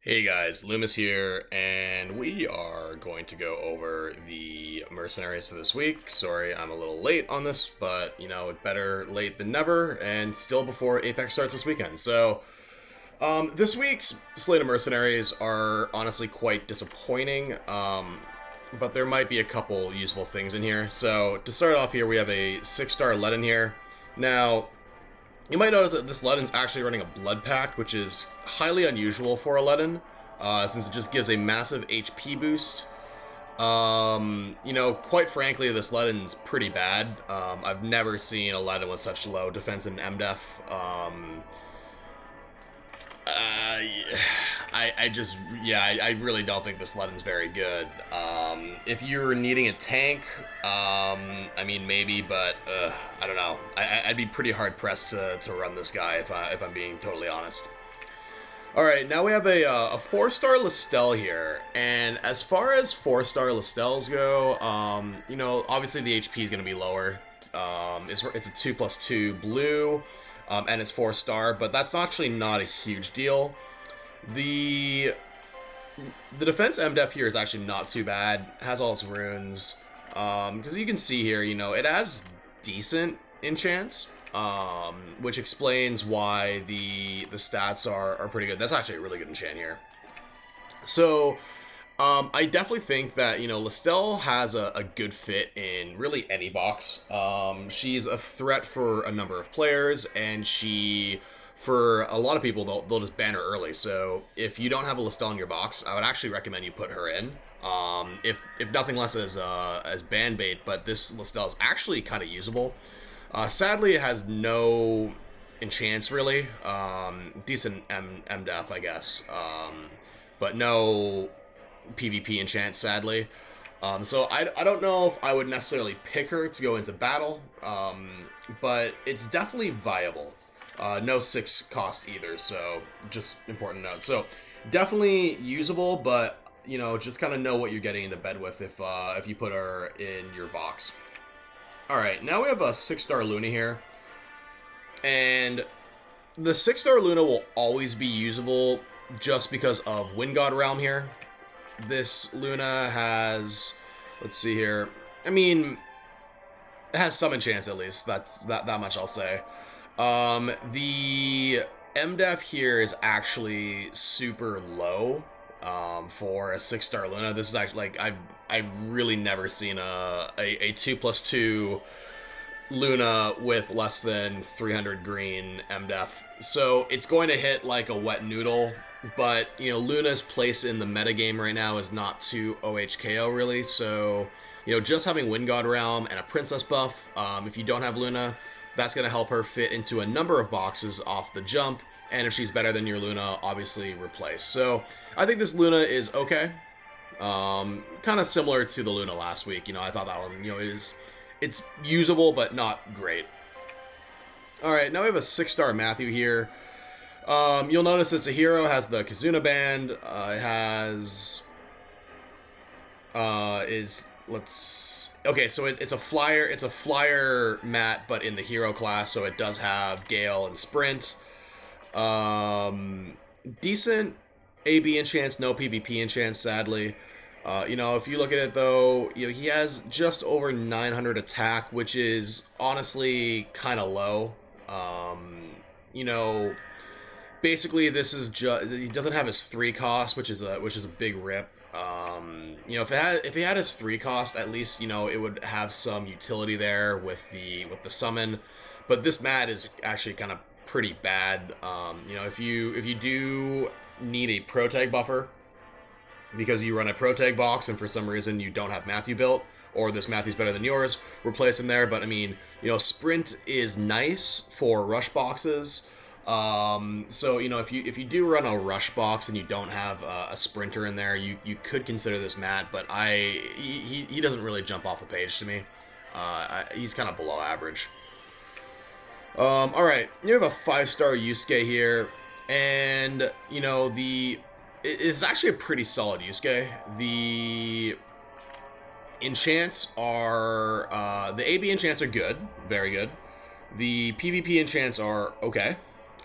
Hey guys, Loomis here, and we are going to go over the mercenaries for this week. Sorry, I'm a little late on this, but better late than never, and still before Apex starts this weekend. This week's slate of mercenaries are honestly quite disappointing, but there might be a couple useful things in here. So, to start off here, we have a 6-star Leaden here. Now, you might notice that this Leaden's actually running a Blood Pact, which is highly unusual for a Leaden, since it just gives a massive HP boost. Quite frankly, this Leaden's pretty bad. I've never seen a Leaden with such low defense in MDef. Uh, I really don't think this Leaden's very good. If you're needing a tank, maybe, but I don't know. I'd be pretty hard pressed to run this guy if I'm being totally honest. All right, now we have a 4-star Listel here, and as far as 4-star Listels go, obviously the HP is going to be lower. It's a 2+2 blue. And it's 4-star, but that's actually not a huge deal. The defense MDef here is actually not too bad. It has all its runes. Because you can see here, it has decent enchants, which explains why the stats are pretty good. That's actually a really good enchant here. So, I definitely think that, Listel has a good fit in really any box. She's a threat for a number of players, and for a lot of people, they'll just ban her early. So if you don't have a Listel in your box, I would actually recommend you put her in. If nothing less as ban bait, but this Listel is actually kind of usable. Sadly, it has no enchants really. Decent MDef, I guess. But no PvP enchant, sadly. So I don't know if I would necessarily pick her to go into battle, but it's definitely viable. No 6 cost either, so just important note. So definitely usable, but just kind of know what you're getting into bed with if you put her in your box. All right, now we have a 6-star Luna here, and the 6-star Luna will always be usable just because of Wind God Realm here. This Luna has, let's see here. It has some enchants at least. That's that much I'll say. The MDef here is actually super low. For a 6-star Luna, this is actually I've really never seen a 2+2 Luna with less than 300 green MDef. So it's going to hit like a wet noodle. But, Luna's place in the metagame right now is not too OHKO, really. So, just having Wind God Realm and a Princess buff, if you don't have Luna, that's going to help her fit into a number of boxes off the jump. And if she's better than your Luna, obviously replace. So, I think this Luna is okay. Kind of similar to the Luna last week. I thought that one, it's usable, but not great. All right, now we have a 6-star Matthew here. You'll notice it's a hero, has the Kizuna band, it has, it's a flyer mat, but in the hero class, so it does have Gale and Sprint. Decent AB enchants, no PvP enchants, sadly. If you look at it though, he has just over 900 attack, which is honestly kind of low. Basically, this is just he doesn't have his 3 cost, which is a big rip. If he had his 3 cost, at least it would have some utility there with the summon. But this mat is actually kind of pretty bad. If you do need a pro tag buffer because you run a pro tag box and for some reason you don't have Matthew built, or this Matthew's better than yours, replace him there. But Sprint is nice for rush boxes. So if you do run a rush box and you don't have a sprinter in there, you could consider this mat, but he doesn't really jump off the page to me. He's kind of below average. All right, you have a 5-star Yusuke here, and it's actually a pretty solid Yusuke. The enchants are the AB enchants are good, very good. The PvP enchants are okay.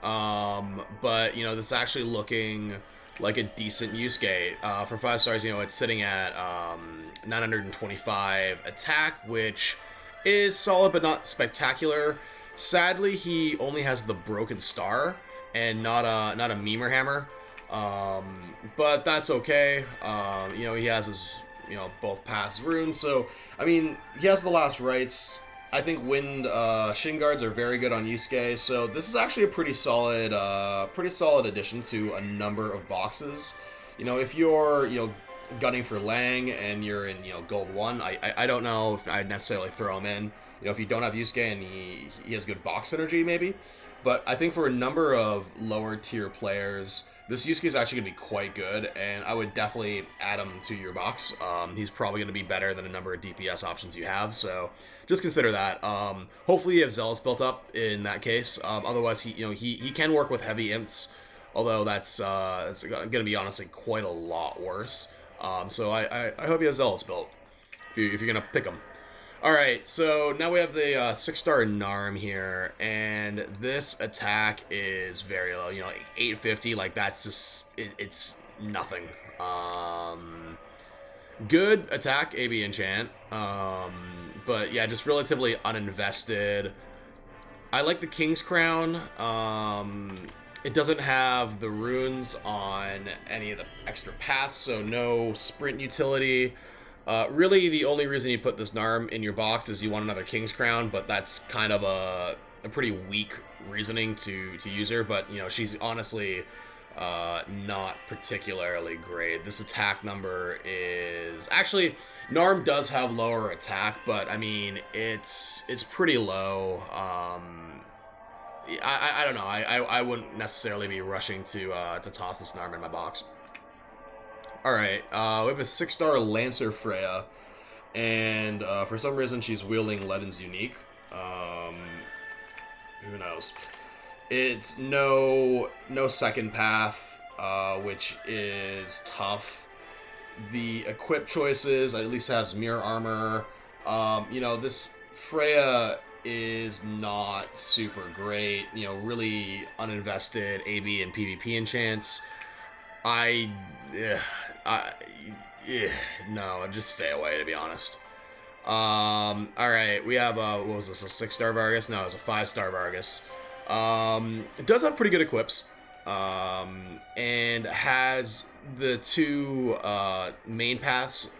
But this is actually looking like a decent Yusuke. For 5 stars, it's sitting at 925 attack, which is solid but not spectacular. Sadly, he only has the broken star and not a Memer hammer. But that's okay. He has his both pass runes, so I mean he has the last rites. I think wind shin guards are very good on Yusuke, so this is actually a pretty solid addition to a number of boxes. If you're gunning for Lang and you're in gold 1, I don't know if I'd necessarily throw him in. If you don't have Yusuke and he has good box synergy maybe, but I think for a number of lower tier players, this Yusuke is actually going to be quite good, and I would definitely add him to your box. He's probably going to be better than a number of DPS options you have, so just consider that. Hopefully you have Zealous built up in that case. Otherwise, he can work with heavy imps, although that's going to be honestly quite a lot worse. So I hope you have Zealous built if you're going to pick him. Alright, so now we have the 6-star Narm here, and this attack is very low, 850, like that's just, it's nothing. Good attack, AB enchant, but yeah, just relatively uninvested. I like the King's Crown. It doesn't have the runes on any of the extra paths, so no sprint utility. Really, the only reason you put this Narm in your box is you want another King's Crown, but that's kind of a pretty weak reasoning to use her. But, she's honestly not particularly great. This attack number is... Actually, Narm does have lower attack, but, I mean, it's pretty low. I don't know. I wouldn't necessarily be rushing to toss this Narm in my box. Alright, we have a 6-star Lancer Freya, and for some reason she's wielding Levin's Unique. Who knows? It's no second path, which is tough. The equip choices, at least has mirror armor. This Freya is not super great, really uninvested AB and PvP enchants. No, just stay away, to be honest. Alright, we have, what was this, a 6-star Vargas? No, it's a 5-star Vargas. It does have pretty good equips, and has the 2, main paths,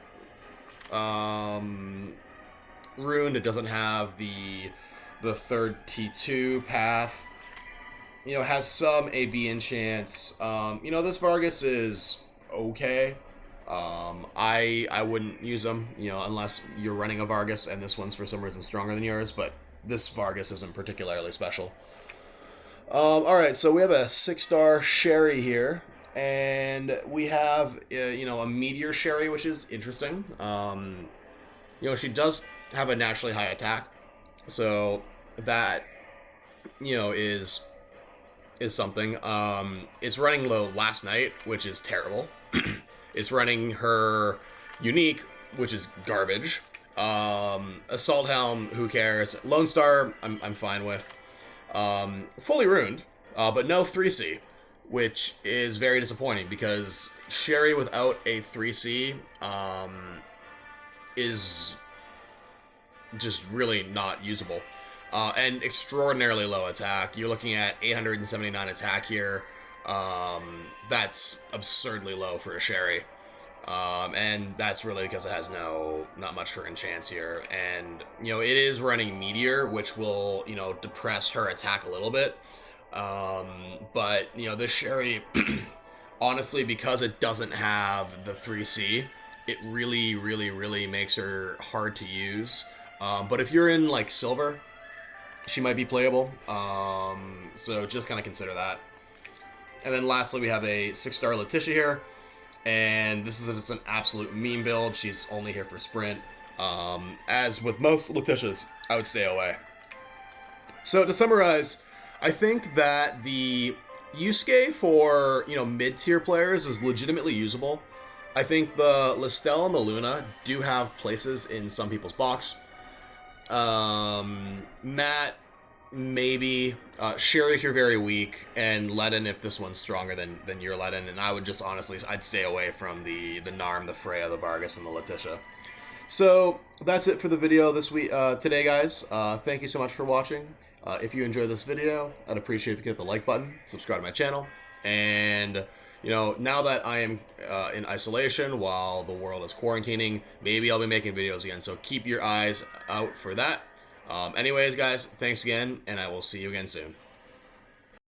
ruined. It doesn't have the third T2 path. Has some AB enchants. This Vargas is okay. I wouldn't use them, unless you're running a Vargas and this one's for some reason stronger than yours, but this Vargas isn't particularly special. Alright, so we have a 6-star Sherry here, and we have, a Meteor Sherry, which is interesting. She does have a naturally high attack, so that, is something. It's running low last night, which is terrible. It's running her unique, which is garbage. Assault Helm, who cares? Lone Star, I'm fine with. Fully ruined, but no 3C, which is very disappointing because Sherry without a 3C is just really not usable. And extraordinarily low attack. You're looking at 879 attack here. That's absurdly low for a Sherry. And that's really because it has not much for enchants here. And, it is running Meteor, which will, depress her attack a little bit. But, this Sherry, honestly, because it doesn't have the 3C, it really, really, really makes her hard to use. But if you're in, Silver, she might be playable. So just kind of consider that. And then lastly, we have a 6-star Letitia here. And this is just an absolute meme build. She's only here for sprint. As with most Letitias, I would stay away. So to summarize, I think that the Yusuke for, mid-tier players is legitimately usable. I think the Listel and the Luna do have places in some people's box. Matt maybe Sherry if you're very weak, and Ledin if this one's stronger than your Ledin. And I would just honestly, I'd stay away from the Narm, the Freya, the Vargas, and the Letitia. So that's it for the video this week, today, guys. Thank you so much for watching. If you enjoyed this video, I'd appreciate if you could hit the like button, subscribe to my channel, and now that I am in isolation while the world is quarantining, maybe I'll be making videos again. So keep your eyes out for that. Anyways, guys, thanks again, and I will see you again soon.